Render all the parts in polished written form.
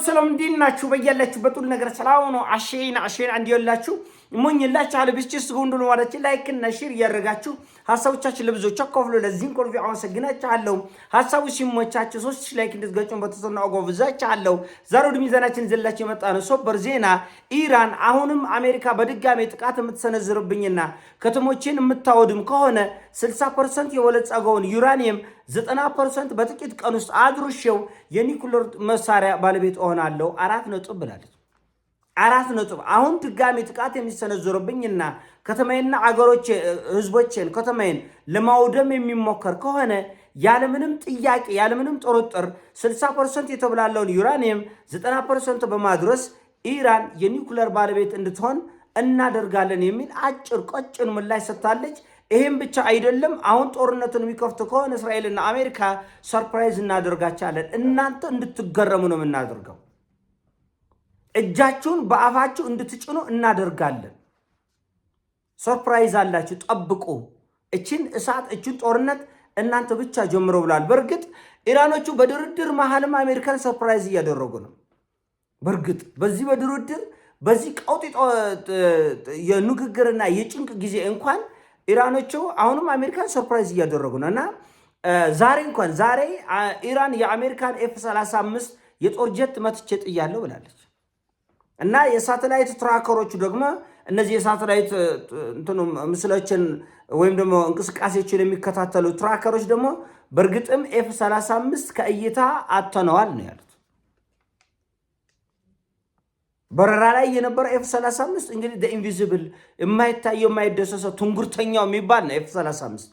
ሰላም እንዲናችሁ በያላችሁበት ሁሉ ነገር ሰላም ነው። አሸይን እንዲያላችሁ ሞኝላችሁ አለ ቢስጭስ ጎንዶን ወራች ላይክ እና ሼር ያደርጋችሁ ሐሳቦቻችን ለብዙዎች አካፍሉ። ለዚህም ኮልቪ አመሰግናችኋለሁ። ሐሳቡ ሲሞቻችሁ 3000 ላይክ እንድትገጩን በተሰና አጎብዛችኋለሁ። ዛሬ ወደ ሚዛናችን ዘላችሁ የመጣ ነው ሶበር ዜና። ኢራን አሁንም አሜሪካ በድጋሚ ጥቃት የምትሰነዝርብኝና ከተሞችን የምታወድም ከሆነ 60% የበለጸገውን ዩራኒየም 90% በጥቂት ቀን ውስጥ አድርሼው የኒኩሌር መሳሪያ ባለቤት እሆናለሁ 4 ነጥብ ብላለች። 4 ነጥብ። አሁን ድጋሚ ጥቃት የሚሰነዘሩብኝና ከተማይና አገሮች ህዝቦችን ከተማይን ለማውደም የሚሞከር ከሆነ ያለምንም ጥያቄ ያለምንም ጥርጥር 60% የተብላለውን ዩራኒየም 90% በማድረስ ኢራን የኒኩሌር ባለቤት እንድትሆን እናደርጋለን የሚል አጭር ቆጭን ምላሽ ሰጥታለች። ይሄም ብቻ አይደለም። አሁን ጦርነቱን የሚከፍቱ ከሆነ እስራኤልና አሜሪካ ሰርፕራይዝ እናደርጋቻለን። እናንተ እንድትገረሙ ነው የምናደርገው። እጃችሁን በአፋችሁ እንድትጭኑ እናደርጋለን። ሰርፕራይዝ አላችሁ፣ ጠብቁ። እችን እሳት እችን ጦርነት እናንተ ብቻ ጀምሮ ብሏል። በእርግጥ ኢራኖቹ በድርድር መሃልም አሜሪካን ሰርፕራይዝ እያደረጉ ነው። በእርግጥ በዚህ በድርድር በዚህ ቀውጢ የንግግርና የጭንቅ ጊዜ እንኳን ኢራኖቹ አሁንም አሜሪካን ሰርፕራይዝ እያደረጉ ነው። እና ዛሬ ኢራን የአሜሪካን F-35 የጦር ጀት መትቼ ጥያለሁ ብላለች። እና የሳተላይት ትራከሮቹ ደግሞ እነዚህ የሳተላይት ምስሎችን ወይም ደግሞ እንቅስቃሴዎችን የሚከታተሉ ትራከሮች ደግሞ በእርግጥም F-35 ከእይታ አጥተነዋል ነው ያሉት። በረራ ላይ የነበረው F-35 እንግዲህ ኢንቪዚብል የማይታየው የማይደሰሰው ትንጉርተኛው የሚባል ነው F-35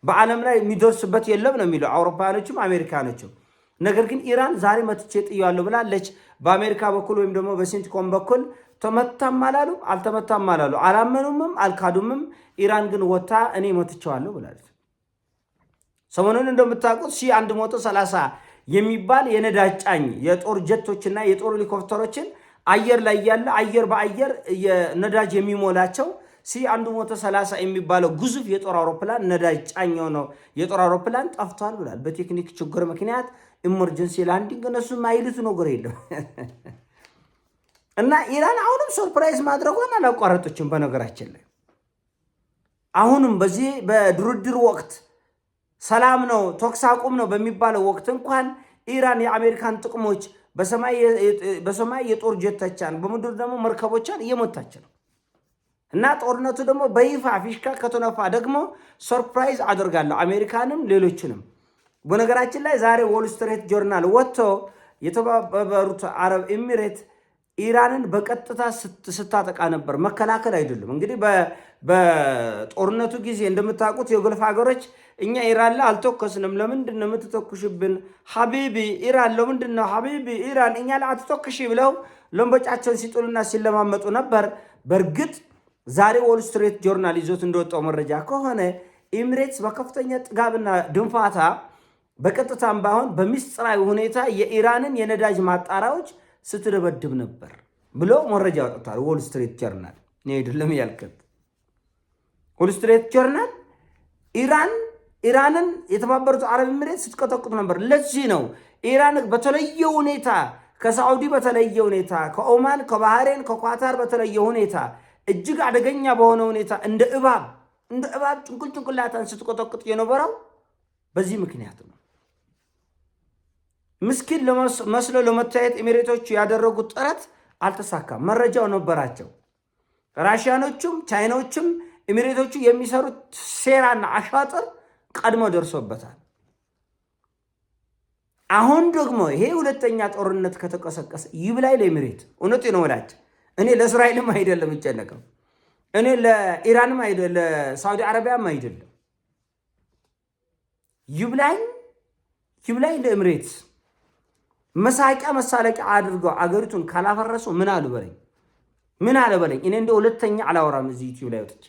በዓለም ላይ የሚደርስበት የለም ነው የሚለው አውሮፓውያኖችም አሜሪካኖችም። ነገር ግን ኢራን ዛሬ መትቼ ጥያለሁ ብላለች። በአሜሪካ በኩል ወይም ደግሞ በሴንቲኮም በኩል ተመታም አላሉ አልተመታም አላሉ፣ አላመኑምም አልካዱምም። ኢራን ግን ወታ እኔ መትቼዋለሁ ብላለች። ሰሞኑን እንደምታውቁት 1130 የሚባል የነዳጅ ጫኝ የጦር ጀቶችና የጦር ሄሊኮፕተሮችን አየር ላይ ያለ አየር በአየር የነዳጅ የሚሞላቸው C130 የሚባለው ግዙፍ የጦር አውሮፕላን ነዳጅ ጫኝ ነው የጦር አውሮፕላን ጠፍቷል ብሏል። በቴክኒክ ችግር ምክንያት ኢመርጀንሲ ላንዲንግ እነሱ ማይሉት ነገር የለም። እና ኢራን አሁንም ሰርፕራይዝ ማድረጓን አላቋረጠችም። በነገራችን ላይ አሁንም በዚህ በድርድር ወቅት ሰላም ነው ተኩስ አቁም ነው በሚባለው ወቅት እንኳን ኢራን የአሜሪካን ጥቅሞች በሰማይ የጦር ጀቶቿን በምድር ደግሞ መርከቦቿን እየመታች ነው። እና ጦርነቱ ደግሞ በይፋ ፊሽካ ከተነፋ ደግሞ ሰርፕራይዝ አደርጋለሁ አሜሪካንም ሌሎችንም። በነገራችን ላይ ዛሬ ዎል ስትሪት ጆርናል ወጥቶ የተባበሩት አረብ ኤሚሬት ኢራንን በቀጥታ ስታጠቃ ነበር፣ መከላከል አይደለም። እንግዲህ በጦርነቱ ጊዜ እንደምታውቁት የጎልፍ ሀገሮች እኛ ኢራን ላይ አልተኮስንም፣ ለምንድን ነው የምትተኩሽብን ሀቢቢ ኢራን፣ ለምንድን ነው ሀቢቢ ኢራን እኛ ላይ አትተኩሽ ብለው ለንበጫቸውን ሲጥሉና ሲለማመጡ ነበር። በእርግጥ ዛሬ ዎል ስትሪት ጆርናል ይዞት እንደወጣው መረጃ ከሆነ ኤሚሬትስ በከፍተኛ ጥጋብና ድንፋታ በቀጥታም ባይሆን በሚስጥራዊ ሁኔታ የኢራንን የነዳጅ ማጣሪያዎች ስትደበድብ ነበር ብሎ መረጃ ወጥቷል። ዎል ስትሪት ጆርናል ነው አይደለም ያልከት። ዎል ስትሪት ጆርናል ኢራንን የተባበሩት አረብ ኤሚሬት ስትቀጠቅጥ ነበር። ለዚህ ነው ኢራን በተለየ ሁኔታ ከሳዑዲ በተለየ ሁኔታ ከኦማን ከባህሬን ከኳታር በተለየ ሁኔታ እጅግ አደገኛ በሆነ ሁኔታ እንደ እባብ ጭንቅላታን ስትቆጠቅጥ የነበረው በዚህ ምክንያት ነው። ምስኪን መስሎ ለመታየት ኤሚሬቶቹ ያደረጉት ጥረት አልተሳካም። መረጃው ነበራቸው። ራሽያኖቹም ቻይናዎችም ኤሚሬቶቹ የሚሰሩት ሴራና አሻጥር ቀድሞ ደርሶበታል። አሁን ደግሞ ይሄ ሁለተኛ ጦርነት ከተቀሰቀሰ ይብላኝ ለኤሚሬት። እውነቴ ነው ወላች እኔ ለእስራኤልም አይደለም እጨነቀው፣ እኔ ለኢራንም አይደለም ለሳውዲ አረቢያም አይደለም። ይብላኝ ለኤሚሬት። መሳቂያ መሳለቂያ አድርገው አገሪቱን ካላፈረሱ ምን አለ በለኝ። እኔ እንደ ሁለተኛ አላወራም እዚህ ዩቲዩብ ላይ ወጥቼ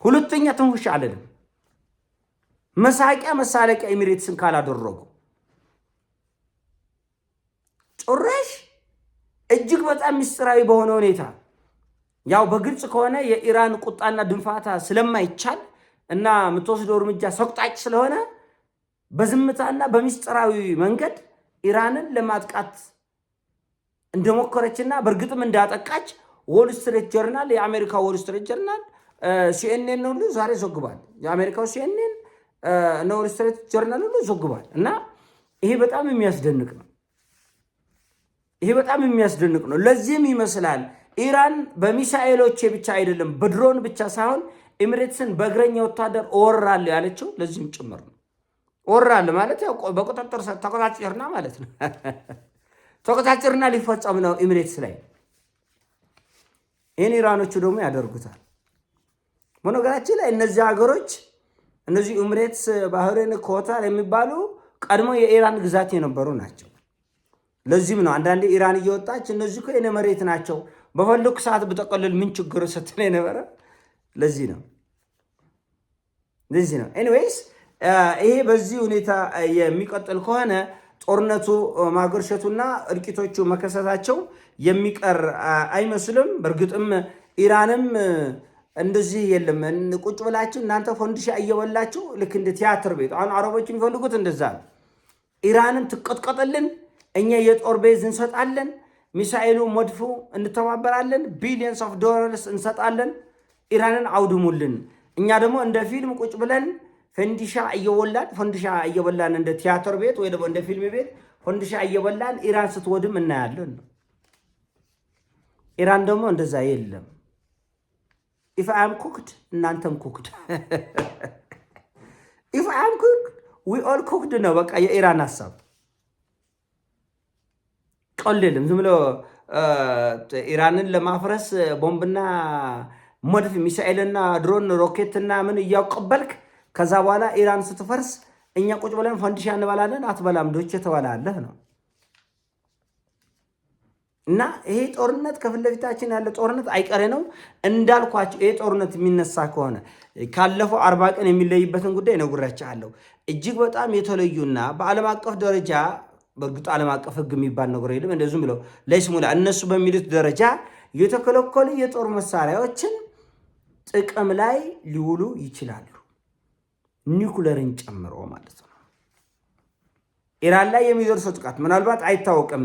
ሁለተኛ ትንሽ አለለም። መሳቂያ ኤሚሬትስን ካላደረጉ ጭራሽ እጅግ በጣም ምስጢራዊ በሆነ ሁኔታ ያው በግልጽ ከሆነ የኢራን ቁጣና ድንፋታ ስለማይቻል እና የምትወስደው እርምጃ ሰቅጣጭ ስለሆነ በዝምታና በምስጢራዊ መንገድ ኢራንን ለማጥቃት እንደሞከረችና በእርግጥም እንዳጠቃች ዎል ስትሪት ጆርናል፣ የአሜሪካ ዎል ስትሪት ጆርናል፣ ሲኤንኤን ሁሉ ዛሬ ዘግቧል። የአሜሪካው ሲኤንኤን እና ዎል ስትሪት ጆርናል ሁሉ ዘግቧል። እና ይሄ በጣም የሚያስደንቅ ነው። ይሄ በጣም የሚያስደንቅ ነው። ለዚህም ይመስላል ኢራን በሚሳኤሎች ብቻ አይደለም በድሮን ብቻ ሳይሆን ኤሚሬትስን በእግረኛ ወታደር እወራለሁ ያለችው ለዚህም ጭምር ነው። እወራለሁ ማለት ያው በቁጥጥር ተቆጣጭርና ማለት ነው። ተቆጣጭርና ሊፈጸም ነው ኤሚሬትስ ላይ። ይህን ኢራኖቹ ደግሞ ያደርጉታል። በነገራችን ላይ እነዚህ ሀገሮች እነዚህ ኤሚሬትስ፣ ባህሬን፣ ኮታር የሚባሉ ቀድሞ የኢራን ግዛት የነበሩ ናቸው። ለዚህም ነው አንዳንዴ ኢራን እየወጣች እነዚህ እኮ የኔ መሬት ናቸው በፈለኩ ሰዓት ብጠቀልል ምን ችግር ስትል የነበረ ለዚህ ነው። ኤኒዌይስ ይሄ በዚህ ሁኔታ የሚቀጥል ከሆነ ጦርነቱ ማገርሸቱና እልቂቶቹ መከሰታቸው የሚቀር አይመስልም። በእርግጥም ኢራንም እንደዚህ የለም ቁጭ ብላችሁ እናንተ ፈንዲሻ እየበላችሁ ልክ እንደ ቲያትር ቤት አሁን አረቦች የሚፈልጉት እንደዛ ነው። ኢራንን ትቀጥቀጥልን፣ እኛ የጦር ቤዝ እንሰጣለን፣ ሚሳኤሉ መድፉ እንተባበራለን፣ ቢሊየንስ ኦፍ ዶላርስ እንሰጣለን፣ ኢራንን አውድሙልን። እኛ ደግሞ እንደ ፊልም ቁጭ ብለን ፈንዲሻ እየበላን እንደ ቲያትር ቤት ወይ ደግሞ እንደ ፊልም ቤት ፈንዲሻ እየበላን ኢራን ስትወድም እናያለን ነው። ኢራን ደግሞ እንደዛ የለም። ኢፍ አይ አም ኩክድ እናንተም ኩክድ፣ ኢፍ አይ አም ኩክድ ዊ ኦል ኩክድ ነው በቃ የኢራን ሀሳብ። ቀልልም ዝም ብሎ ኢራንን ለማፍረስ ቦምብና መድፍ ሚሳኤልና ድሮን ሮኬትና ምን እያቀበልክ ከዛ በኋላ ኢራን ስትፈርስ እኛ ቁጭ ብለን ፈንዲሻ እንበላለን። አትበላም ዶች ተበላለህ ነው። እና ይሄ ጦርነት ከፊት ለፊታችን ያለ ጦርነት አይቀሬ ነው እንዳልኳቸው። ይሄ ጦርነት የሚነሳ ከሆነ ካለፈው 40 ቀን የሚለይበትን ጉዳይ ነግሬያችኋለሁ። እጅግ በጣም የተለዩና በዓለም አቀፍ ደረጃ በእርግጥ ዓለም አቀፍ ሕግ የሚባል ነገር የለም። እንደዚሁም ብለው ለይስሙላ እነሱ በሚሉት ደረጃ የተከለከሉ የጦር መሳሪያዎችን ጥቅም ላይ ሊውሉ ይችላሉ፣ ኒውክለርን ጨምሮ ማለት ነው። ኢራን ላይ የሚደርሰው ጥቃት ምናልባት አይታወቅም።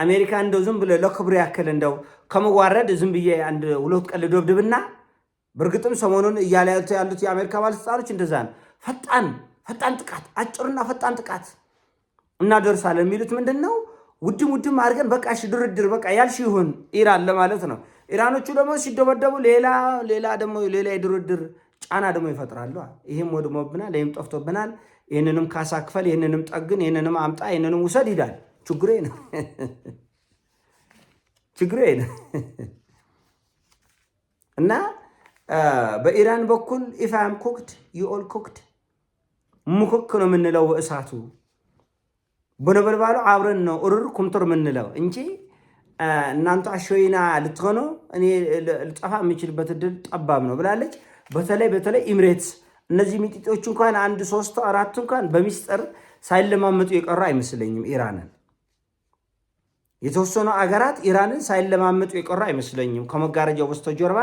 አሜሪካ እንደው ዝም ብለ ለክብር ያክል እንደው ከመዋረድ ዝም ብዬ አንድ ሁለት ቀን ልደብድብና፣ በእርግጥም ሰሞኑን እያለ ያሉት የአሜሪካ ባለስልጣኖች እንደዛ ነው። ፈጣን ጥቃት፣ አጭርና ፈጣን ጥቃት እናደርሳለን የሚሉት ምንድን ነው? ውድም አድርገን በቃ እሺ ድርድር በቃ ያልሽ ይሁን ኢራን ለማለት ነው። ኢራኖቹ ደግሞ ሲደበደቡ ሌላ የድርድር ጫና ደግሞ ይፈጥራሉ። ይህም ወድሞብናል፣ ይህም ጠፍቶብናል፣ ይህንንም ካሳ ክፈል፣ ይህንንም ጠግን፣ ይህንንም አምጣ፣ ይህንንም ውሰድ ይላል። ችግሬ ነው። እና በኢራን በኩል ኢፍ አም ኩክድ ዩ ኦል ኩክድ ሙክክ ነው የምንለው እሳቱ በነበልባሉ አብረን ነው እርር ኩምትር የምንለው እንጂ እናንተ አሾይና ልትሆኑ እኔ ልጠፋ የምችልበት እድል ጠባብ ነው ብላለች። በተለይ ኤሚሬትስ እነዚህ ሚጢጦች እንኳን 1 3 4 እንኳን በሚስጥር ሳይለማመጡ የቀሩ አይመስለኝም። ኢራንን የተወሰኑ አገራት ኢራንን ሳይለማመጡ የቀሩ አይመስለኝም። ከመጋረጃው በስተጀርባ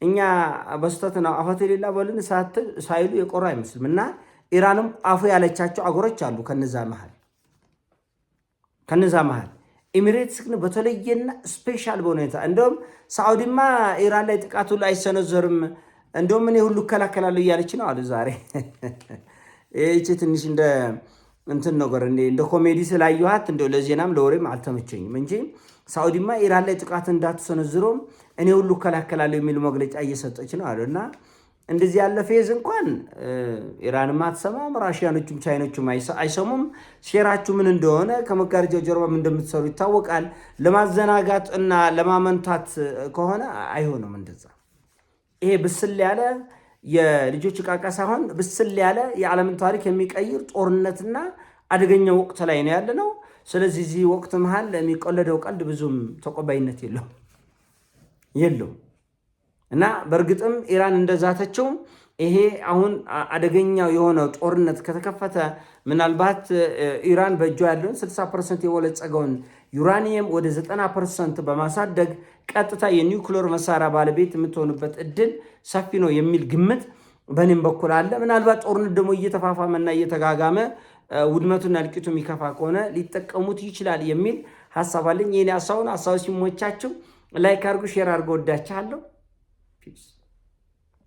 እኛ በስተት ነው አፈት የሌላ በልን ሳይሉ የቀሩ አይመስልም። እና ኢራንም አፉ ያለቻቸው አገሮች አሉ። ከነዛ መሃል ኤሚሬትስ ግን በተለየና ስፔሻል በሁኔታ እንደውም ሳዑዲማ ኢራን ላይ ጥቃቱ ላይ አይሰነዘርም እንደውም እኔ ሁሉ እከላከላለሁ እያለች ነው አሉ ዛሬ። ይህቺ ትንሽ እንደ እንትን ነገር እንደ ኮሜዲ ስላየኋት እንደው ለዜናም ለወሬም አልተመቸኝም እንጂ ሳዑዲማ ኢራን ላይ ጥቃት እንዳትሰነዝሮም እኔ ሁሉ እከላከላለሁ የሚል መግለጫ እየሰጠች ነው አሉ። እና እንደዚህ ያለ ፌዝ እንኳን ኢራንም አትሰማም፣ ራሽያኖቹም ቻይኖቹም አይሰሙም። ሴራችሁ ምን እንደሆነ ከመጋረጃው ጀርባም እንደምትሰሩ ይታወቃል። ለማዘናጋት እና ለማመንታት ከሆነ አይሆንም እንደዛ። ይሄ ብስል ያለ የልጆች ቃቃ ሳይሆን ብስል ያለ የዓለምን ታሪክ የሚቀይር ጦርነትና አደገኛ ወቅት ላይ ነው ያለ ነው። ስለዚህ እዚህ ወቅት መሃል የሚቆለደው ቀልድ ብዙም ተቀባይነት የለውም። እና በእርግጥም ኢራን እንደዛተችው ይሄ አሁን አደገኛው የሆነ ጦርነት ከተከፈተ ምናልባት ኢራን በእጇ ያለውን 60% የወለጸገውን ዩራኒየም ወደ 90% በማሳደግ ቀጥታ የኒውክሌር መሳሪያ ባለቤት የምትሆንበት እድል ሰፊ ነው የሚል ግምት በእኔም በኩል አለ። ምናልባት ጦርነት ደግሞ እየተፋፋመና እየተጋጋመ ውድመቱና እልቂቱ የሚከፋ ከሆነ ሊጠቀሙት ይችላል የሚል ሀሳብ አለኝ። የኔ ሀሳብ ሲሞቻችሁ ላይክ አድርጉ፣ ሼር አድርጎ ወዳችኋለሁ። ፒስ